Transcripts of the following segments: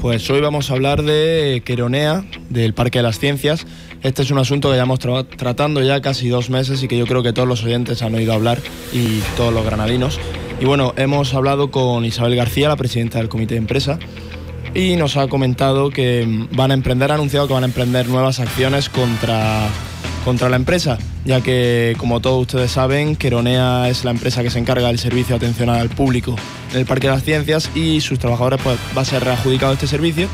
Pues hoy vamos a hablar de Queronea, del Parque de las Ciencias. Este es un asunto que llevamos tratando ya casi 2 meses y que yo creo que todos los oyentes han oído hablar y todos los granadinos. Y bueno, hemos hablado con Isabel García, la presidenta del comité de empresa, y nos ha comentado que ha anunciado que van a emprender nuevas acciones contra la empresa, ya que, como todos ustedes saben, Queronea es la empresa que se encarga del servicio de atención al público en el Parque de las Ciencias y sus trabajadores pues va a ser readjudicado este servicio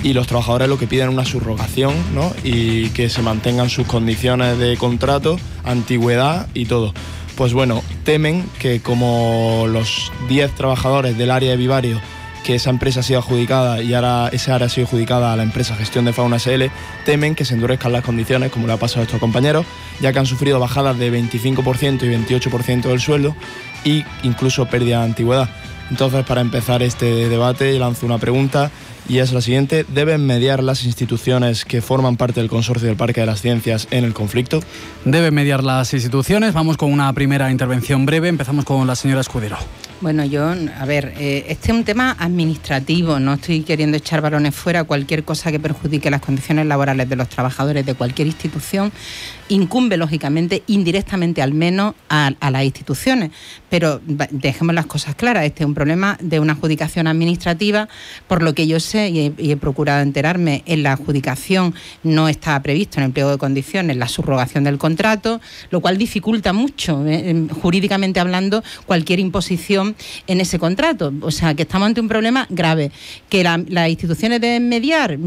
y los trabajadores lo que piden es una subrogación, ¿no? Y que se mantengan sus condiciones de contrato, antigüedad y todo. Pues bueno, temen que como los 10 trabajadores del área de vivario, que esa empresa ha sido adjudicada y ahora esa área ha sido adjudicada a la empresa Gestión de Fauna SL, temen que se endurezcan las condiciones, como le ha pasado a estos compañeros, ya que han sufrido bajadas de 25% y 28% del sueldo e incluso pérdida de antigüedad. Entonces, para empezar este debate, lanzo una pregunta y es la siguiente: ¿deben mediar las instituciones que forman parte del consorcio del Parque de las Ciencias en el conflicto? Deben mediar las instituciones. Vamos con una primera intervención breve. Empezamos con la señora Escudero. Bueno, este es un tema administrativo, no estoy queriendo echar balones fuera. Cualquier cosa que perjudique las condiciones laborales de los trabajadores de cualquier institución incumbe, lógicamente, indirectamente al menos a las instituciones. Pero dejemos las cosas claras, este es un problema de una adjudicación administrativa, por lo que yo sé y he procurado enterarme, en la adjudicación no está previsto en el pliego de condiciones la subrogación del contrato, lo cual dificulta mucho, jurídicamente hablando, cualquier imposición en ese contrato. O sea, que estamos ante un problema grave. Que las instituciones deben mediar,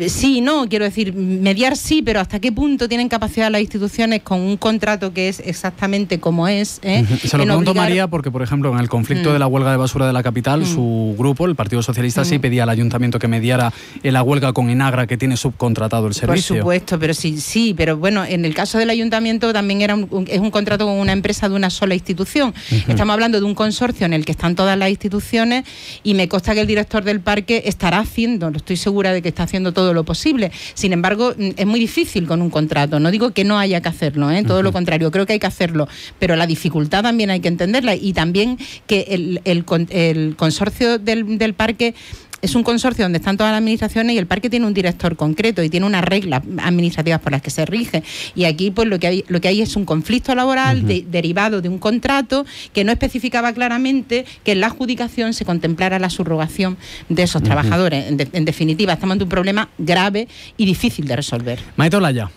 sí, no, quiero decir, mediar sí, pero ¿hasta qué punto tienen capacidad las instituciones con un contrato que es exactamente como es? Se lo pregunto, María, porque, por ejemplo, en el conflicto de la huelga de basura de la capital, su grupo, el Partido Socialista, sí pedía al ayuntamiento que mediara en la huelga con Inagra, que tiene subcontratado el servicio. Por supuesto, pero sí, pero bueno, en el caso del ayuntamiento también es un contrato con una empresa de una sola institución. Estamos hablando de un consorcio en el que están todas las instituciones y me consta que el director del parque estará haciendo, estoy segura de que está haciendo todo lo posible. Sin embargo, es muy difícil con un contrato. No digo que no haya que hacerlo, todo lo contrario, creo que hay que hacerlo, pero la dificultad también hay que entenderla, y también que el consorcio del parque es un consorcio donde están todas las administraciones y el parque tiene un director concreto y tiene unas reglas administrativas por las que se rige. Y aquí pues lo que hay es un conflicto laboral derivado de un contrato que no especificaba claramente que en la adjudicación se contemplara la subrogación de esos trabajadores. En definitiva, estamos ante un problema grave y difícil de resolver. Maite Olaya.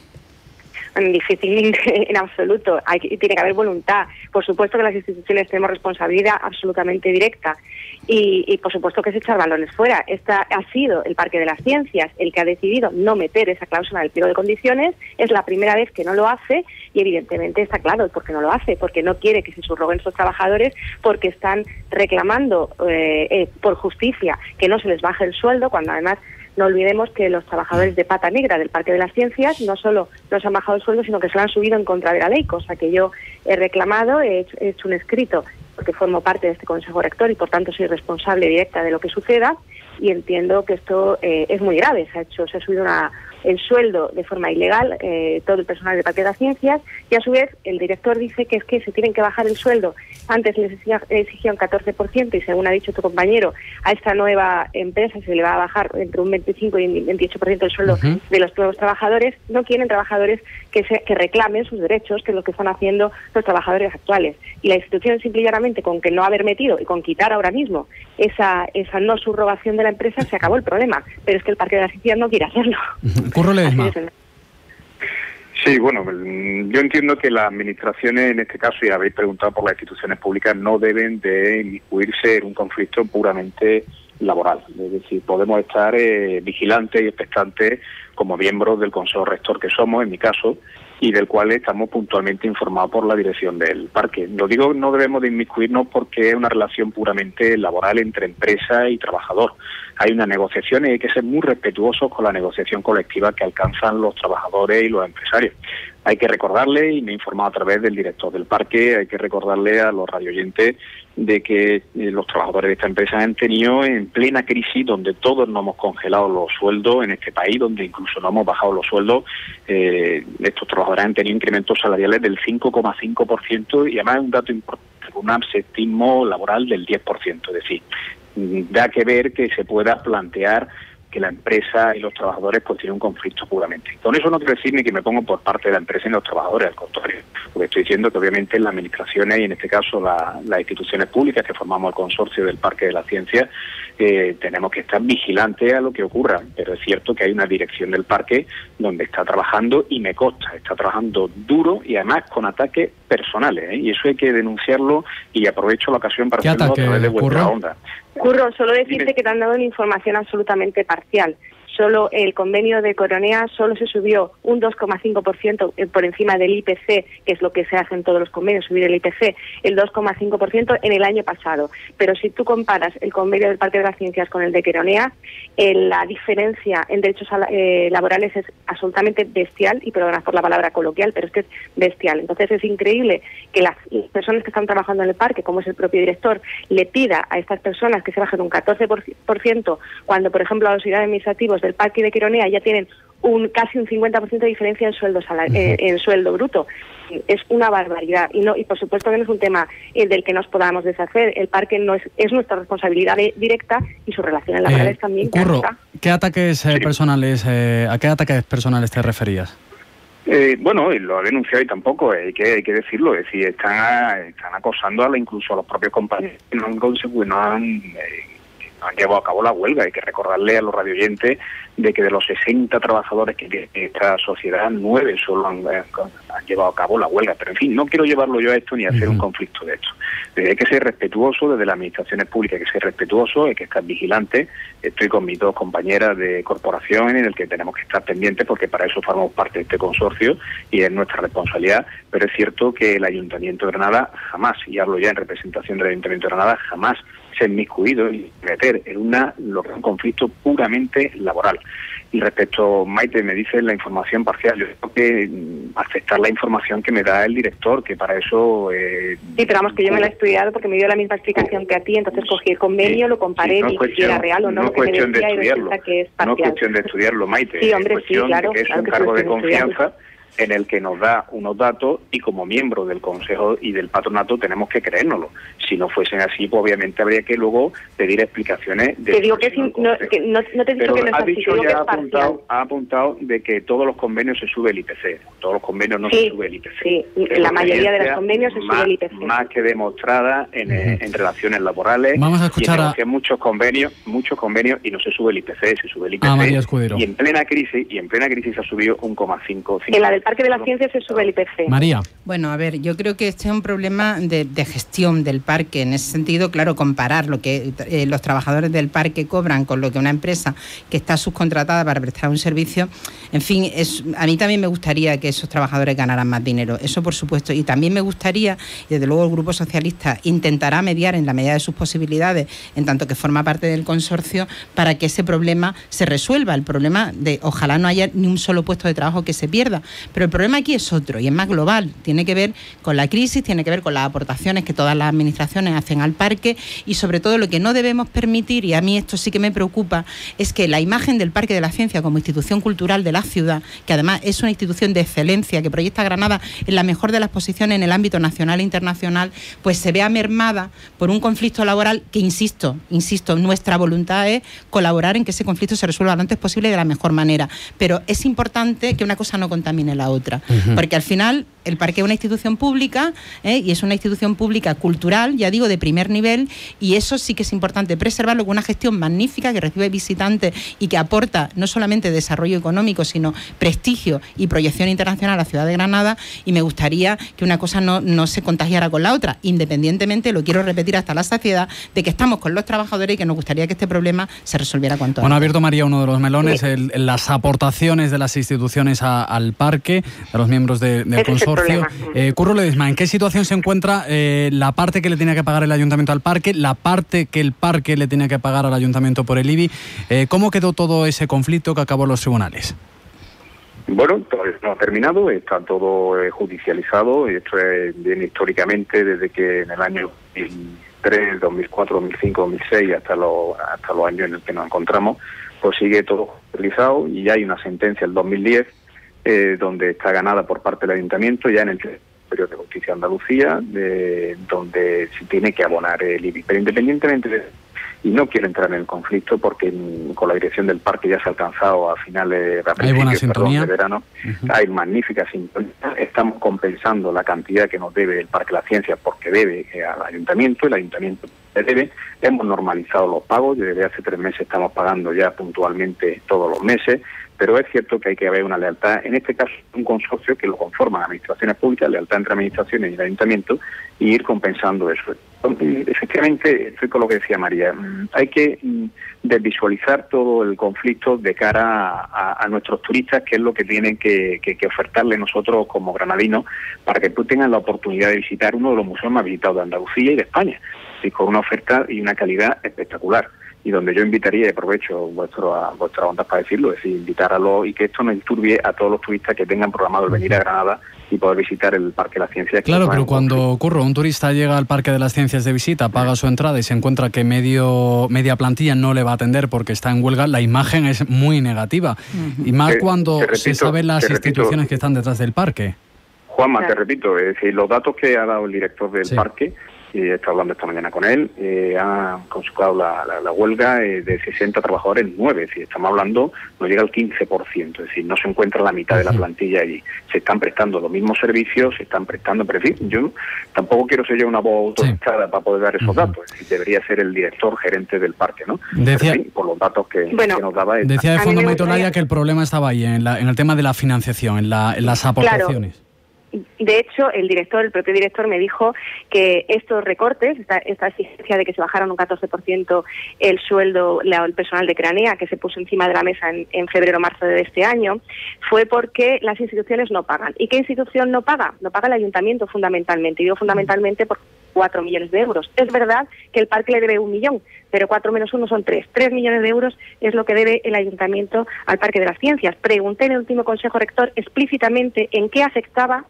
Difícil en absoluto. Tiene que haber voluntad. Por supuesto que las instituciones tenemos responsabilidad absolutamente directa y por supuesto que es echar balones fuera. Ha sido el Parque de las Ciencias el que ha decidido no meter esa cláusula del pliego de condiciones. Es la primera vez que no lo hace y evidentemente está claro por qué no lo hace, porque no quiere que se subroguen esos trabajadores, porque están reclamando por justicia que no se les baje el sueldo, cuando además no olvidemos que los trabajadores de pata negra del Parque de las Ciencias no solo no se han bajado el sueldo, sino que se lo han subido en contra de la ley, cosa que yo he reclamado, he hecho un escrito porque formo parte de este Consejo Rector y por tanto soy responsable directa de lo que suceda, y entiendo que esto es muy grave. Se ha subido el sueldo de forma ilegal todo el personal del Parque de las Ciencias, y a su vez el director dice que es que se tienen que bajar el sueldo. Antes les exigía un 14% y, según ha dicho tu compañero, a esta nueva empresa se le va a bajar entre un 25 y un 28% el sueldo de los nuevos trabajadores. No quieren trabajadores que reclamen sus derechos, que es lo que están haciendo los trabajadores actuales. Y la institución, simple y llanamente, con que no haber metido y con quitar ahora mismo esa no subrogación de la empresa, se acabó el problema. Pero es que el Parque de las Ciencias no quiere hacerlo. Curro Ledesma. Sí, bueno, yo entiendo que las administraciones, en este caso, y habéis preguntado por las instituciones públicas, no deben de inmiscuirse en un conflicto puramente laboral. Es decir, podemos estar vigilantes y expectantes como miembros del Consejo Rector que somos, en mi caso, y del cual estamos puntualmente informados por la dirección del parque. Lo digo, no debemos de inmiscuirnos porque es una relación puramente laboral entre empresa y trabajador. Hay una negociación y hay que ser muy respetuosos con la negociación colectiva que alcanzan los trabajadores y los empresarios. Hay que recordarle, y me he informado a través del director del parque, hay que recordarle a los radioyentes de que los trabajadores de esta empresa han tenido, en plena crisis, donde todos nos hemos congelado los sueldos en este país, donde incluso no hemos bajado los sueldos, estos trabajadores han tenido incrementos salariales del 5,5% y además un dato importante, un absentismo laboral del 10%. Es decir, da que ver que se pueda plantear que la empresa y los trabajadores pues tienen un conflicto puramente. Con eso no quiero decir ni que me pongo por parte de la empresa y los trabajadores, al contrario, porque estoy diciendo que obviamente las administraciones y en este caso las instituciones públicas que formamos el consorcio del Parque de la Ciencia tenemos que estar vigilantes a lo que ocurra, pero es cierto que hay una dirección del parque donde está trabajando y me consta, está trabajando duro y además con ataques personales, y eso hay que denunciarlo y aprovecho la ocasión para hacerlo a través de vuestra onda. Curro, solo decirte que te han dado una información absolutamente parcial. Solo el convenio de Coronea solo se subió un 2,5% por encima del IPC, que es lo que se hace en todos los convenios, subir el IPC, el 2,5% en el año pasado. Pero si tú comparas el convenio del Parque de las Ciencias con el de Coronea, la diferencia en derechos laborales es absolutamente bestial, y perdonad por la palabra coloquial, pero es que es bestial. Entonces es increíble que las personas que están trabajando en el parque, como es el propio director, le pida a estas personas que se bajen un 14%, cuando, por ejemplo, a los unidades administrativos del Parque de Queronea ya tienen casi un 50% de diferencia en sueldo en sueldo bruto. Es una barbaridad y por supuesto que no es un tema del que nos podamos deshacer. El parque no es nuestra responsabilidad directa y sus relaciones laborales también. Curro, ¿qué ataques personales, a qué ataques personales te referías? Bueno, lo ha denunciado y tampoco hay que decirlo, es decir, están acosando incluso a los propios compañeros que no han llevado a cabo la huelga. Hay que recordarle a los radioyentes de que de los 60 trabajadores que tiene esta sociedad, 9 solo han llevado a cabo la huelga. Pero en fin, no quiero llevarlo yo a esto ni a hacer un conflicto de esto. Hay que ser respetuoso desde las administraciones públicas, hay que ser respetuoso, hay que estar vigilante. Estoy con mis dos compañeras de corporación en el que tenemos que estar pendientes porque para eso formamos parte de este consorcio y es nuestra responsabilidad. Pero es cierto que el Ayuntamiento de Granada jamás, y hablo ya en representación del Ayuntamiento de Granada, jamás se ha inmiscuido y meter en un conflicto puramente laboral. Y respecto, Maite, me dice la información parcial. Yo tengo que aceptar la información que me da el director, que para eso... sí, pero vamos, que yo me la he estudiado porque me dio la misma explicación que a ti, entonces cogí el convenio, lo comparé, y si era real o no, no es cuestión de estudiarlo, no es cuestión de estudiarlo, Maite, sí, hombre, es cuestión claro, de que es un cargo de confianza en el que nos da unos datos y como miembro del Consejo y del Patronato tenemos que creérnoslo. Si no fuesen así, pues obviamente habría que luego pedir explicaciones. Te digo que no te he dicho que no es así, te digo que es parcial. Ha apuntado de que todos los convenios se sube el IPC. Todos los convenios no se sube el IPC. Sí, la mayoría de los convenios se sube el IPC. Más que demostrada en relaciones laborales. Vamos a escuchar muchos convenios y no se sube el IPC, se sube el IPC. María Escudero. Y en plena crisis se ha subido un 0,5. En la del Parque de la Ciencia se sube el IPC. María. Bueno, a ver, yo creo que este es un problema de gestión del parque. En ese sentido, claro, comparar lo que los trabajadores del parque cobran con lo que una empresa que está subcontratada para prestar un servicio, en fin, a mí también me gustaría que esos trabajadores ganaran más dinero, eso por supuesto, y también me gustaría, y desde luego el Grupo Socialista intentará mediar en la medida de sus posibilidades, en tanto que forma parte del consorcio, para que ese problema se resuelva. El problema de ojalá no haya ni un solo puesto de trabajo que se pierda, pero el problema aquí es otro y es más global, tiene que ver con la crisis, tiene que ver con las aportaciones que todas las administraciones hacen al parque y sobre todo lo que no debemos permitir, y a mí esto sí que me preocupa, es que la imagen del Parque de la Ciencia como institución cultural de la ciudad, que además es una institución de excelencia que proyecta Granada en la mejor de las posiciones en el ámbito nacional e internacional, pues se vea mermada por un conflicto laboral que, insisto, nuestra voluntad es colaborar en que ese conflicto se resuelva lo antes posible y de la mejor manera, pero es importante que una cosa no contamine la otra, porque al final el parque es una institución pública y es una institución pública cultural, ya digo, de primer nivel, y eso sí que es importante preservarlo con una gestión magnífica que recibe visitantes y que aporta no solamente desarrollo económico, sino prestigio y proyección internacional a la ciudad de Granada, y me gustaría que una cosa no se contagiara con la otra, independientemente, lo quiero repetir hasta la saciedad, de que estamos con los trabajadores y que nos gustaría que este problema se resolviera cuanto antes. Bueno, ha abierto María uno de los melones, las aportaciones de las instituciones al parque, de los miembros del consorcio. Curro Ledesma, ¿en qué situación se encuentra la parte que le tenía que pagar el ayuntamiento al parque, la parte que el parque le tenía que pagar al ayuntamiento por el IBI? ¿Cómo quedó todo ese conflicto que acabó en los tribunales? Bueno, todavía no ha terminado, está todo judicializado, esto viene históricamente desde que en el año 2003, 2004, 2005, 2006 hasta los años en los que nos encontramos, pues sigue todo judicializado y ya hay una sentencia del 2010 donde está ganada por parte del ayuntamiento ya en el Superior de Justicia de Andalucía, donde se tiene que abonar el IBI. Pero independientemente de eso, y no quiero entrar en el conflicto porque con la dirección del parque ya se ha alcanzado a finales de verano. Hay magnífica sintonía. Estamos compensando la cantidad que nos debe el Parque de las Ciencias porque debe al ayuntamiento, el ayuntamiento debe. Hemos normalizado los pagos, desde hace 3 meses estamos pagando ya puntualmente todos los meses, pero es cierto que hay que haber una lealtad, en este caso un consorcio que lo conforman administraciones públicas, lealtad entre administraciones y el ayuntamiento, y ir compensando eso. Efectivamente, estoy con lo que decía María, hay que desvisualizar todo el conflicto de cara a nuestros turistas, que es lo que tienen que ofertarle nosotros como granadinos, para que tengan la oportunidad de visitar uno de los museos más visitados de Andalucía y de España, y con una oferta y una calidad espectacular. Y donde yo invitaría, y aprovecho vuestra bondad para decirlo, es decir, invitar y que esto no enturbie a todos los turistas que tengan programado el venir a Granada y poder visitar el Parque de las Ciencias. Claro, pero cuando ocurre, un turista llega al Parque de las Ciencias de visita, paga su entrada y se encuentra que media plantilla no le va a atender porque está en huelga, la imagen es muy negativa. Y más cuando se saben las instituciones que están detrás del parque. Juanma, te repito, es decir, los datos que ha dado el director del parque, y he estado hablando esta mañana con él, ha consultado la huelga de 60 trabajadores, 9, es decir, estamos hablando, no llega al 15%, es decir, no se encuentra la mitad de la plantilla allí. Se están prestando los mismos servicios, se están prestando, pero en fin, yo tampoco quiero ser yo una voz autorizada para poder dar esos datos, es decir, debería ser el director gerente del parque, ¿no? Decía, en fin, por los datos que nos daba. Decía de fondo Maite Olaya que el problema estaba ahí, en el tema de la financiación, en las aportaciones. Claro. De hecho, el propio director me dijo que estos recortes, esta exigencia de que se bajara un 14% el sueldo, el personal de Cranea, que se puso encima de la mesa en febrero-marzo de este año, fue porque las instituciones no pagan. ¿Y qué institución no paga? No paga el ayuntamiento fundamentalmente. Y digo fundamentalmente por 4 millones de euros. Es verdad que el parque le debe 1 millón, pero 4 menos 1 son 3. 3 millones de euros es lo que debe el ayuntamiento al Parque de las Ciencias. Pregunté en el último Consejo Rector explícitamente en qué afectaba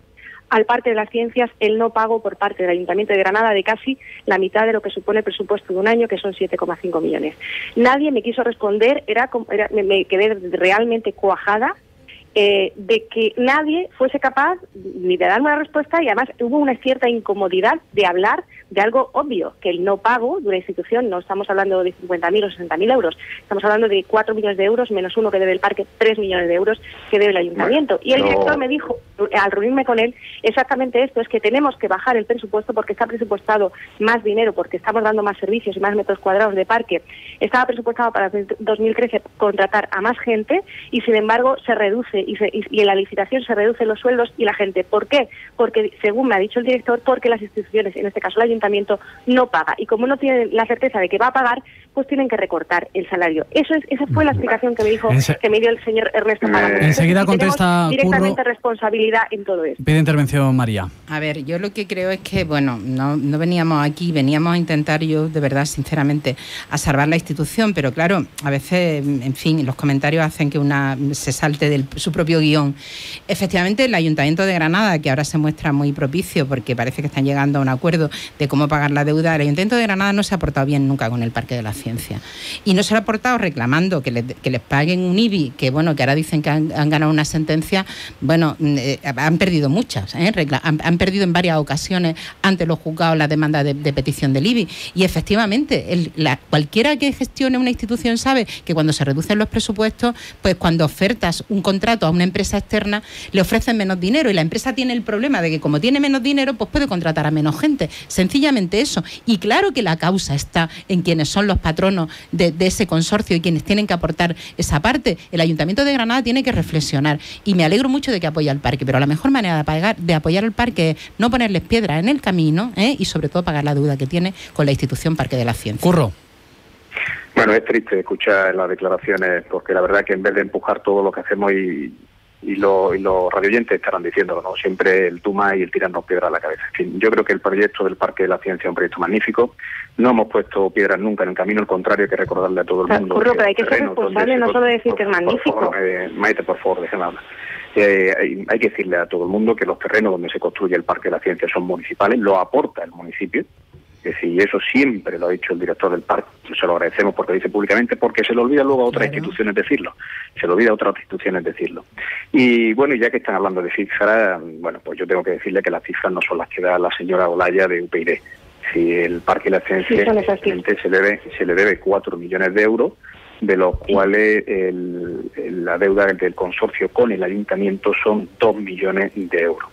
al Parque de las Ciencias el no pago por parte del Ayuntamiento de Granada de casi la mitad de lo que supone el presupuesto de un año, que son 7,5 millones. Nadie me quiso responder, me quedé realmente cuajada de que nadie fuese capaz ni de darme una respuesta, y además hubo una cierta incomodidad de hablar de algo obvio, que el no pago de una institución, no estamos hablando de 50.000 o 60.000 euros, estamos hablando de 4 millones de euros menos 1 que debe el parque, 3 millones de euros que debe el ayuntamiento. Y el director me dijo, al reunirme con él, exactamente esto, es que tenemos que bajar el presupuesto porque está presupuestado más dinero, porque estamos dando más servicios y más metros cuadrados de parque. Estaba presupuestado para 2013 contratar a más gente y sin embargo se reduce y en la licitación se reducen los sueldos y la gente. ¿Por qué? Porque, según me ha dicho el director, porque las instituciones, en este caso el ayuntamiento, no paga. Y como no tienen la certeza de que va a pagar, pues tienen que recortar el salario. Esa fue la explicación que me dio el señor Ernesto Páramo. Enseguida contesta directamente Curro, responsabilidad en todo esto. Pide intervención María. A ver, yo lo que creo es que, bueno, no veníamos aquí, veníamos a intentar, yo de verdad, sinceramente, a salvar la institución, pero claro, a veces, en fin, los comentarios hacen que una se salte de su propio guión. Efectivamente, el Ayuntamiento de Granada, que ahora se muestra muy propicio porque parece que están llegando a un acuerdo de cómo pagar la deuda, el Ayuntamiento de Granada no se ha portado bien nunca con el Parque de la Ciencia. Y no se lo ha portado reclamando que les paguen un IBI, que bueno, que ahora dicen que han ganado una sentencia, bueno, han perdido muchas, han perdido en varias ocasiones ante los juzgados la demanda de petición del IBI. Y efectivamente, cualquiera que gestione una institución sabe que cuando se reducen los presupuestos, pues cuando ofertas un contrato a una empresa externa, le ofrecen menos dinero y la empresa tiene el problema de que como tiene menos dinero, pues puede contratar a menos gente. Sencillamente eso. Y claro que la causa está en quienes son los patronos de ese consorcio y quienes tienen que aportar esa parte. El Ayuntamiento de Granada tiene que reflexionar y me alegro mucho de que apoye al parque, pero la mejor manera de apoyar al parque es no ponerles piedras en el camino y sobre todo pagar la deuda que tiene con la institución Parque de la Ciencia. Curro. Bueno, es triste escuchar las declaraciones porque la verdad que en vez de empujar todo lo que hacemos y los radioyentes estarán diciéndolo, ¿no? Siempre el tuma y el tirarnos piedra a la cabeza. En fin, yo creo que el proyecto del Parque de la Ciencia es un proyecto magnífico. No hemos puesto piedras nunca en el camino, al contrario, hay que recordarle a todo el mundo. Curro, pero hay que ser responsable, no solo decir que es magnífico. Maite, por favor, déjame hablar. Hay que decirle a todo el mundo que los terrenos donde se construye el Parque de la Ciencia son municipales, lo aporta el municipio. Es decir, eso siempre lo ha dicho el director del parque, se lo agradecemos porque lo dice públicamente, porque se le olvida luego a otras instituciones decirlo, Y bueno, ya que están hablando de cifras, bueno, pues yo tengo que decirle que las cifras no son las que da la señora Olaya de UPyD. Si el Parque de la Ciencia se le debe 4 millones de euros, de los cuales la deuda del consorcio con el ayuntamiento son 2 millones de euros.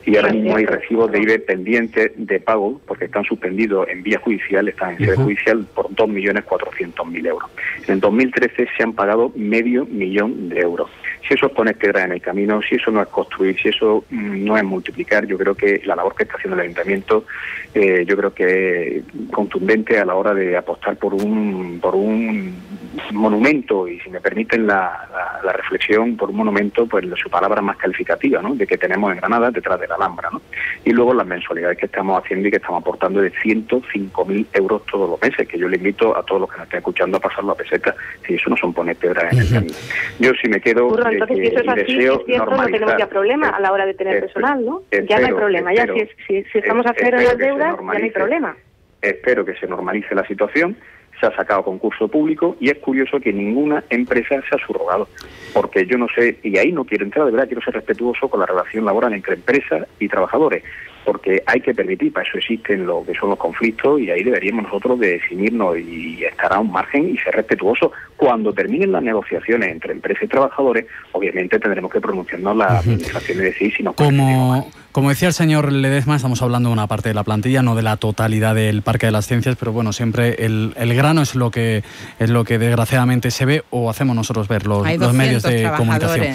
Y ahora mismo hay recibos de IBE pendientes de pago, porque están suspendidos en vía judicial, están en sede judicial, por 2.400.000 euros. En el 2013 se han pagado 500.000 de euros. Si eso es poner piedras en el camino, si eso no es construir, si eso no es multiplicar, yo creo que la labor que está haciendo el ayuntamiento, yo creo que es contundente a la hora de apostar por un monumento, y si me permiten la reflexión, por un monumento, pues su palabra más calificativa, ¿no?, de que tenemos en Granada, detrás de la Alhambra, ¿no? Y luego las mensualidades que estamos haciendo y que estamos aportando de 105.000 euros todos los meses, que yo le invito a todos los que nos estén escuchando a pasarlo a peseta, si eso no son poner piedras en el camino. Yo si me quedo... Entonces, si eso es así, es cierto, no tenemos ya problema a la hora de tener personal, ¿no? Ya no hay problema, ya si estamos a cero en las deudas, ya no hay problema. Espero que se normalice la situación. Se ha sacado concurso público y es curioso que ninguna empresa se ha subrogado, porque yo no sé, y ahí no quiero entrar, de verdad quiero ser respetuoso con la relación laboral entre empresas y trabajadores, porque hay que permitir, para eso existen lo que son los conflictos, y ahí deberíamos nosotros de definirnos y estar a un margen y ser respetuosos. Cuando terminen las negociaciones entre empresas y trabajadores, obviamente tendremos que pronunciarnos la administración y decir si nos... Como decía el señor Ledezma, estamos hablando de una parte de la plantilla, no de la totalidad del Parque de las Ciencias, pero bueno, siempre el grano es lo que desgraciadamente se ve o hacemos nosotros ver los medios de comunicación.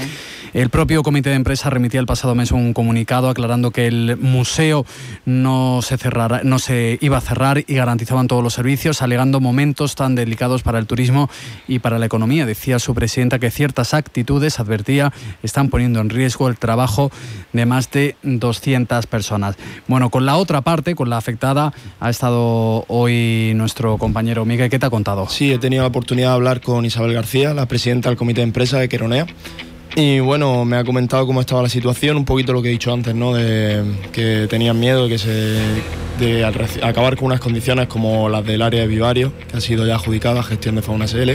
El propio comité de empresa remitía el pasado mes un comunicado aclarando que el museo no se iba a cerrar y garantizaban todos los servicios, alegando momentos tan delicados para el turismo y para la economía. Decía su presidenta que ciertas actitudes, advertía, están poniendo en riesgo el trabajo de más de 200 personas. Bueno, con la otra parte, con la afectada, ha estado hoy nuestro compañero Miguel. ¿Qué te ha contado? Sí, he tenido la oportunidad de hablar con Isabel García, la presidenta del comité de empresa de Queronea. Y bueno, me ha comentado cómo estaba la situación, un poquito lo que he dicho antes, ¿no? De que tenían miedo de acabar con unas condiciones como las del área de vivario, que ha sido ya adjudicada a gestión de Fauna SL.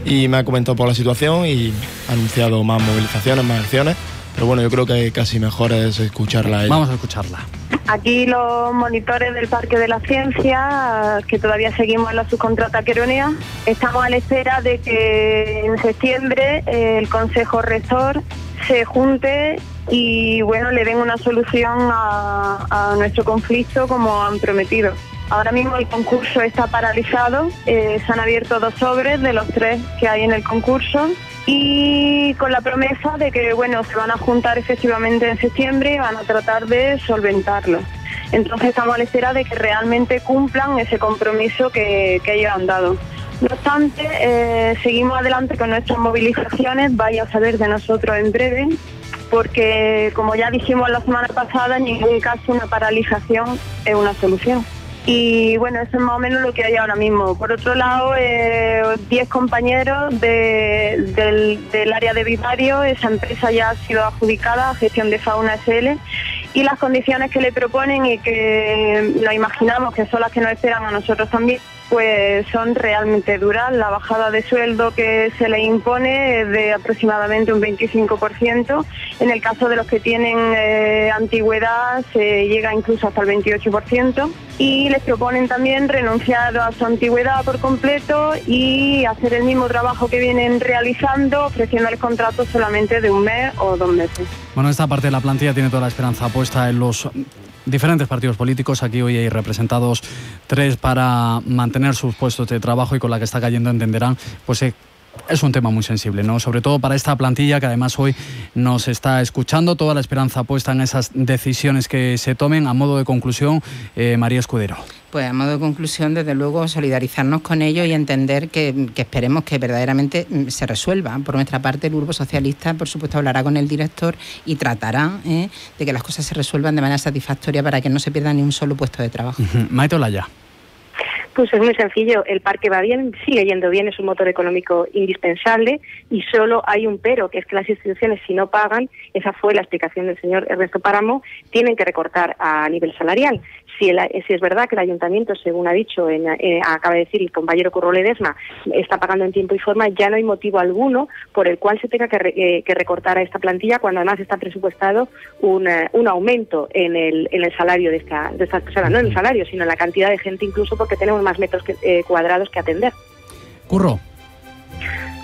Y me ha comentado por la situación y ha anunciado más movilizaciones, más acciones. Pero bueno, yo creo que casi mejor es escucharla a ella. Vamos a escucharla. Aquí los monitores del Parque de la Ciencia, que todavía seguimos en la subcontrata Queronea, estamos a la espera de que en septiembre el Consejo Rector se junte y bueno, le den una solución a nuestro conflicto como han prometido. Ahora mismo el concurso está paralizado, se han abierto 2 sobres de los 3 que hay en el concurso, y con la promesa de que bueno, se van a juntar efectivamente en septiembre y van a tratar de solventarlo. Entonces estamos a la espera de que realmente cumplan ese compromiso que ellos han dado. No obstante, seguimos adelante con nuestras movilizaciones, vaya a saber de nosotros en breve, porque como ya dijimos la semana pasada, en ningún caso una paralización es una solución. Y bueno, eso es más o menos lo que hay ahora mismo. Por otro lado, 10 compañeros del área de vivario, esa empresa ya ha sido adjudicada a gestión de Fauna SL, y las condiciones que le proponen y que nos imaginamos que son las que nos esperan a nosotros también, pues son realmente duras. La bajada de sueldo que se le impone es de aproximadamente un 25%. En el caso de los que tienen antigüedad se llega incluso hasta el 28%. Y les proponen también renunciar a su antigüedad por completo y hacer el mismo trabajo que vienen realizando, ofreciéndoles contratos solamente de 1 mes o 2 meses. Bueno, esta parte de la plantilla tiene toda la esperanza puesta en los diferentes partidos políticos. Aquí hoy hay representados 3 para mantener sus puestos de trabajo, y con la que está cayendo entenderán, pues es un tema muy sensible, ¿no? Sobre todo para esta plantilla que además hoy nos está escuchando. Toda la esperanza puesta en esas decisiones que se tomen. A modo de conclusión, María Escudero. Pues a modo de conclusión, desde luego, solidarizarnos con ellos y entender que esperemos que verdaderamente se resuelva. Por nuestra parte, el Grupo Socialista, por supuesto, hablará con el director y tratará de que las cosas se resuelvan de manera satisfactoria para que no se pierda ni un solo puesto de trabajo. Maite Olaya. Pues es muy sencillo, el parque va bien, sigue yendo bien, es un motor económico indispensable y solo hay un pero, que es que las instituciones, si no pagan, esa fue la explicación del señor Ernesto Páramo, tienen que recortar a nivel salarial. Si es verdad que el ayuntamiento, según ha dicho, acaba de decir el compañero Curro Ledesma, está pagando en tiempo y forma, ya no hay motivo alguno por el cual se tenga que recortar a esta plantilla, cuando además está presupuestado un aumento en el salario de estas personas, no en el salario, sino en la cantidad de gente, incluso porque tenemos más metros cuadrados que atender. Curro.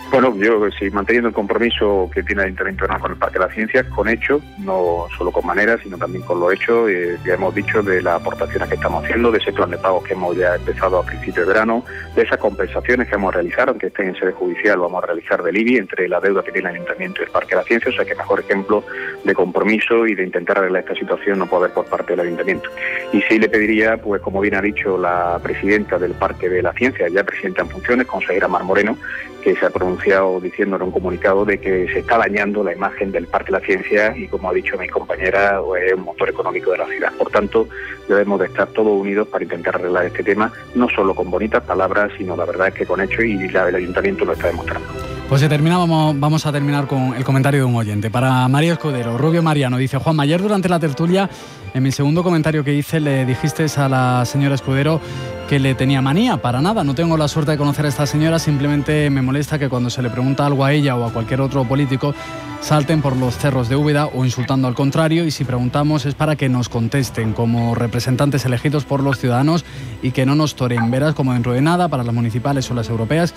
Bueno, yo sí, manteniendo el compromiso que tiene el Ayuntamiento con el Parque de las Ciencias, con hechos, no solo con maneras, sino también con los hechos. Ya hemos dicho de las aportaciones que estamos haciendo, de ese plan de pagos que hemos ya empezado a principios de verano, de esas compensaciones que vamos a realizar, aunque estén en sede judicial, vamos a realizar del IBI entre la deuda que tiene el Ayuntamiento y el Parque de las Ciencias. O sea que mejor ejemplo de compromiso y de intentar arreglar esta situación no puede haber por parte del Ayuntamiento. Y sí le pediría, pues como bien ha dicho la presidenta del Parque de las Ciencias, ya presidenta en funciones, consejera Mar Moreno, que se ha pronunciado diciendo en un comunicado de que se está dañando la imagen del Parque de la Ciencia y, como ha dicho mi compañera, es un motor económico de la ciudad. Por tanto, debemos de estar todos unidos para intentar arreglar este tema, no solo con bonitas palabras, sino la verdad es que con hechos, y el Ayuntamiento lo está demostrando. Pues vamos a terminar con el comentario de un oyente. Para María Escudero, Rubio Mariano dice: Juanma, ayer durante la tertulia, en mi segundo comentario que hice, le dijiste a la señora Escudero que le tenía manía. Para nada, no tengo la suerte de conocer a esta señora, simplemente me molesta que cuando se le pregunta algo a ella o a cualquier otro político salten por los cerros de Úbeda o insultando al contrario, y si preguntamos es para que nos contesten como representantes elegidos por los ciudadanos y que no nos toreen. Verás como dentro de nada, para las municipales o las europeas,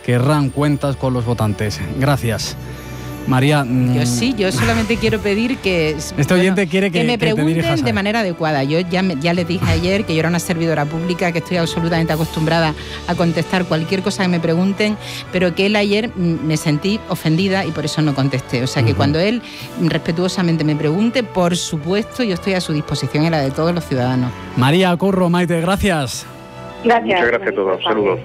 querrán cuentas con los votantes. Gracias. María. Yo solamente quiero pedir que este oyente quiere que me pregunten de él. manera adecuada. Yo ya les dije ayer que yo era una servidora pública, que estoy absolutamente acostumbrada a contestar cualquier cosa que me pregunten, pero que él ayer me sentí ofendida y por eso no contesté. O sea que cuando él respetuosamente me pregunte, por supuesto, yo estoy a su disposición y la de todos los ciudadanos. María, Curro, Maite, gracias. Gracias. Muchas gracias a todos. Saludos.